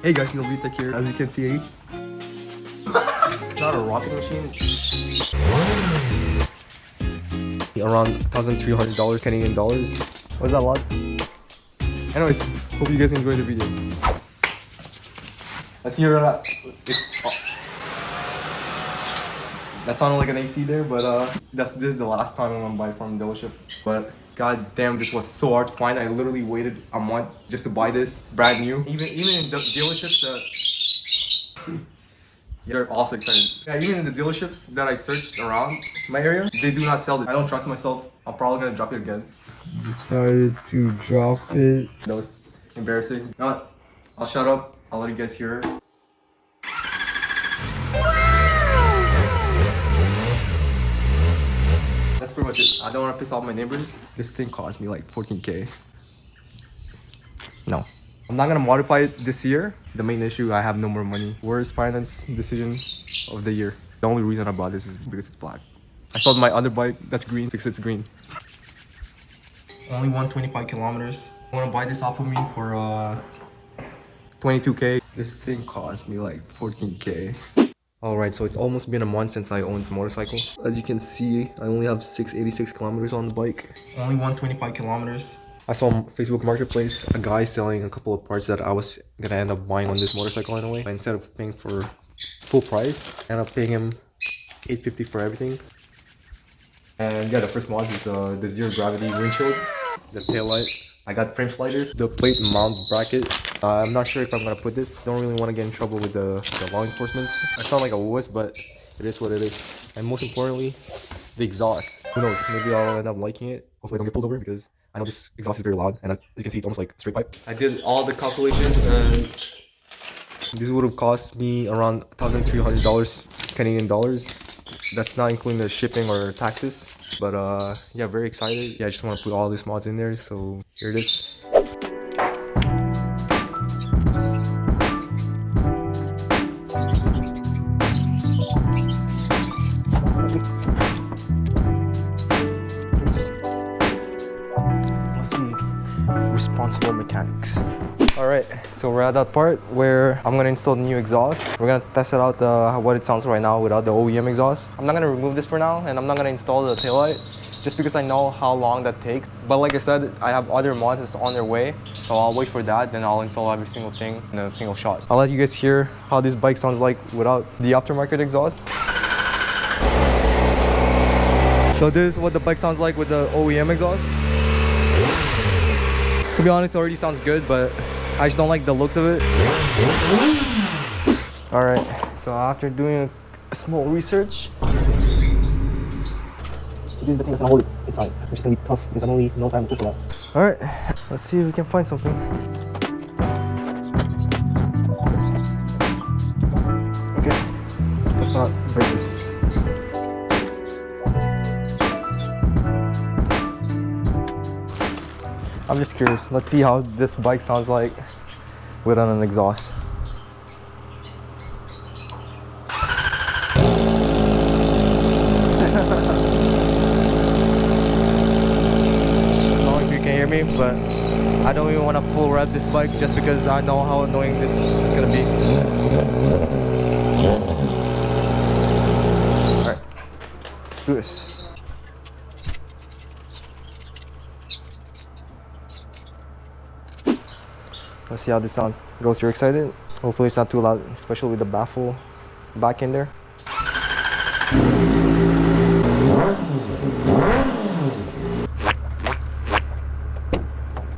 Hey guys, NielVTEC here. As you can see, not a rocket machine. Around $1,300 Canadian dollars. Was that a lot? Anyways, hope you guys enjoyed the video. Let's hear that. That sounded like an AC there, but this is the last time I'm gonna buy from dealership. But god damn, this was so hard to find. I literally waited a month just to buy this, brand new. Even in the dealerships, you're also excited. Yeah, even in the dealerships that I searched around my area, they do not sell it. I don't trust myself. I'm probably gonna drop it again. Decided to drop it. That was embarrassing. No, I'll shut up. I'll let you guys hear it. That's pretty much it. I don't want to piss off my neighbors. This thing cost me like 14K. No. I'm not gonna modify it this year. The main issue, I have no more money. Worst finance decision of the year. The only reason I bought this is because it's black. I sold my other bike that's green because it's green. Only 125 kilometers. I want to buy this off of me for 22K. This thing cost me like 14K. Alright, so it's almost been a month since I owned this motorcycle. As you can see, I only have 686 kilometers on the bike. Only 125 kilometers. I saw on Facebook Marketplace a guy selling a couple of parts that I was gonna end up buying on this motorcycle anyway. Instead of paying for full price, I ended up paying him $850 for everything. And yeah, the first mod is the zero gravity windshield, the tail light. I got frame sliders, the plate mount bracket. I'm not sure if I'm gonna put this. Don't really want to get in trouble with the law enforcement. I sound like a wuss, but it is what it is. And most importantly, the exhaust. Who knows? Maybe I'll end up liking it. Hopefully I don't get pulled over because I know this exhaust is very loud, and as you can see, it's almost like a straight pipe. I did all the calculations, and this would have cost me around $1,300 Canadian dollars. That's not including the shipping or taxes. But yeah, very excited. Yeah, I just want to put all these mods in there, so here it is. Responsible mechanics. Alright, so we're at that part where I'm gonna install the new exhaust. We're gonna test it out what it sounds right now without the OEM exhaust. I'm not gonna remove this for now, and I'm not gonna install the taillight just because I know how long that takes. But like I said, I have other mods that's on their way, so I'll wait for that, then I'll install every single thing in a single shot. I'll let you guys hear how this bike sounds like without the aftermarket exhaust. So this is what the bike sounds like with the OEM exhaust. To be honest, it already sounds good, but I just don't like the looks of it. Alright, so after doing a small research, this is the thing that's gonna hold it inside, which is gonna be tough because I'm only no time to pull it out. Alright, let's see if we can find something. Okay, let's not break this. I'm just curious. Let's see how this bike sounds like without an exhaust. I don't know if you can hear me, but I don't even want to full rev this bike just because I know how annoying this is gonna be. Alright, let's do this. Let's see how this sounds. Ghost, you're excited? Hopefully it's not too loud, especially with the baffle back in there.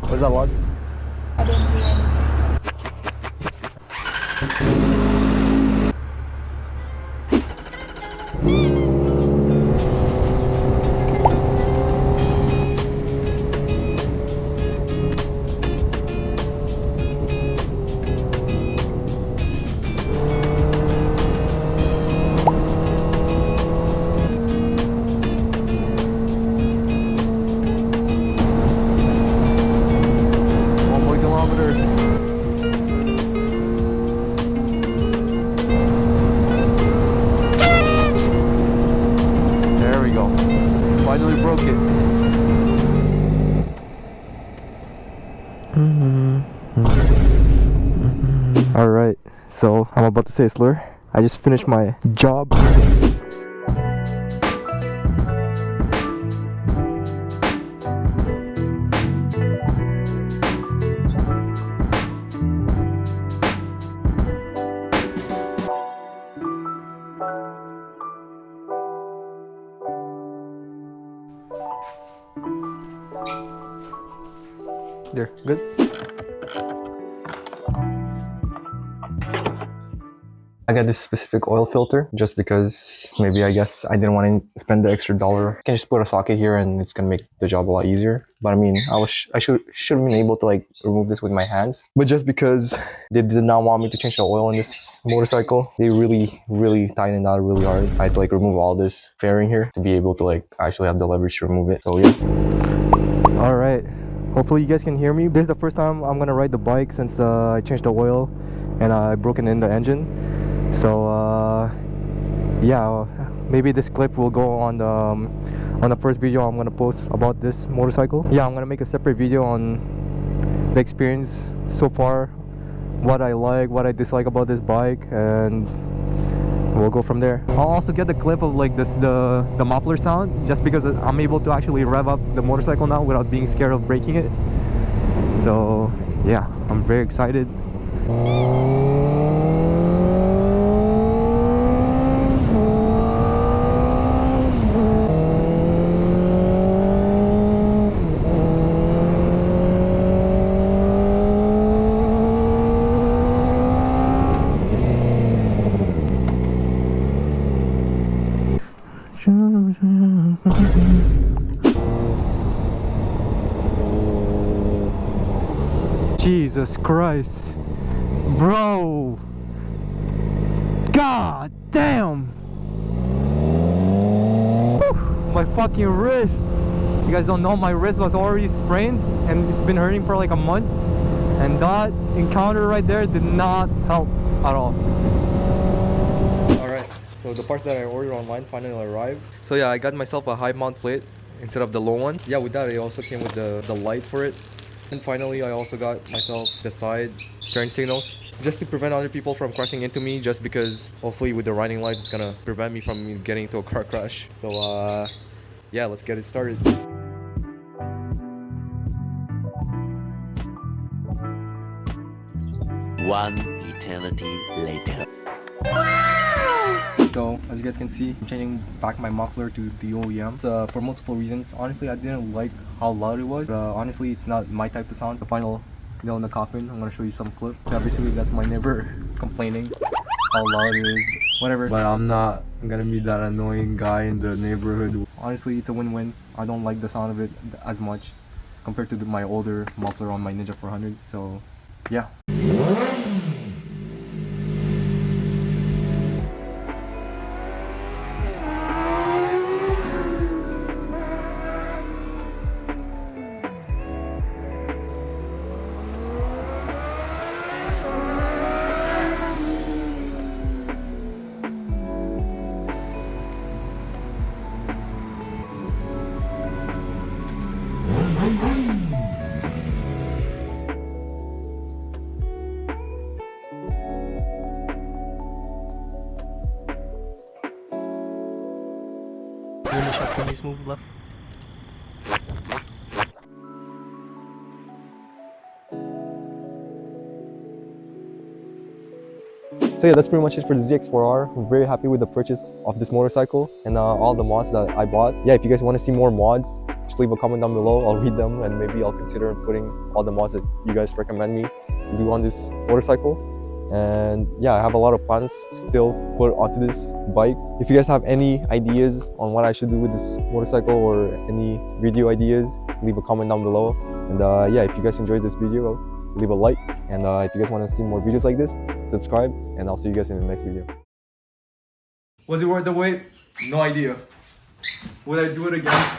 Was that loud? I didn't hear anything. Alright, so I'm about to say a slur. I just finished my job. There, good? I got this specific oil filter just because maybe I guess I didn't want to spend the extra dollar. I can just put a socket here and it's gonna make the job a lot easier. But I mean, I should have been able to like remove this with my hands. But just because they did not want me to change the oil on this motorcycle, they really tightened out really hard. I had to like remove all this fairing here to be able to like actually have the leverage to remove it. So yeah. All right. Hopefully you guys can hear me. This is the first time I'm gonna ride the bike since I changed the oil and I broken in the engine. So yeah, maybe this clip will go on the first video I'm gonna post about this motorcycle. Yeah, I'm gonna make a separate video on the experience so far, what I like, what I dislike about this bike, and we'll go from there. I'll also get the clip of like the muffler sound, just because I'm able to actually rev up the motorcycle now without being scared of breaking it. So yeah, I'm very excited. Jesus Christ, bro, god damn. Whew, my fucking wrist. You guys don't know, my wrist was already sprained and it's been hurting for like a month, and that encounter right there did not help at all. Alright, so the parts that I ordered online finally arrived. So yeah, I got myself a high mount plate instead of the low one. Yeah, with that it also came with the light for it. And finally, I also got myself the side turn signals, just to prevent other people from crashing into me, just because hopefully with the riding lights it's gonna prevent me from getting into a car crash. So yeah, let's get it started. One eternity later. So as you guys can see, I'm changing back my muffler to the OEM for multiple reasons. Honestly, I didn't like how loud it was. Honestly, it's not my type of sound. The final nail in the coffin. I'm gonna show you some clip. Yeah, basically that's my neighbor complaining how loud it is. Whatever. But I'm not gonna be that annoying guy in the neighborhood. Honestly, it's a win-win. I don't like the sound of it as much compared to my older muffler on my Ninja 400. So yeah. Can you move left? So yeah, that's pretty much it for the ZX4R. I'm very happy with the purchase of this motorcycle and all the mods that I bought. Yeah, if you guys want to see more mods, just leave a comment down below. I'll read them and maybe I'll consider putting all the mods that you guys recommend me to do on this motorcycle. And yeah, I have a lot of plans still put onto this bike. If you guys have any ideas on what I should do with this motorcycle or any video ideas, leave a comment down below. And yeah, if you guys enjoyed this video, leave a like. And if you guys want to see more videos like this, subscribe. And I'll see you guys in the next video. Was it worth the wait? No idea. Would I do it again?